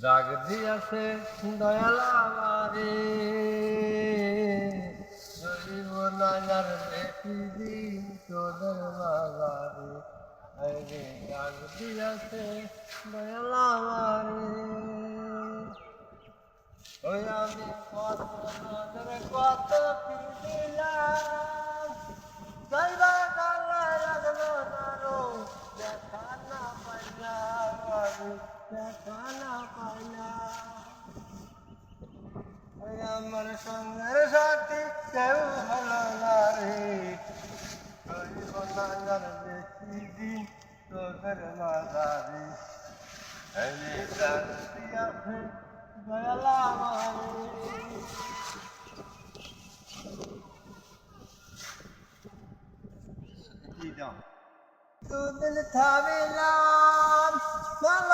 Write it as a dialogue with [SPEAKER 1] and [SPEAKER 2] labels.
[SPEAKER 1] ডাক দিয়াছে দয়াল আমারে, রইব না আর বেশি দিন তোদের মাঝারে। আরে ডাক দিয়াছে দয়াল আমারে, ওই আমি কত নজরে কত কি দিলাম, যাইবা কালে রাখলো না রো, দেখা না পাইলাম আমি, দেখা না পাইলাম। ওই আমার সঙ্গের সাথী কেউ হলো না রে, রইব না আর বেশি দিন তোদের মাঝারে। এই ডাক দিয়াছে দয়াল আমারে। তোদের থামিলাম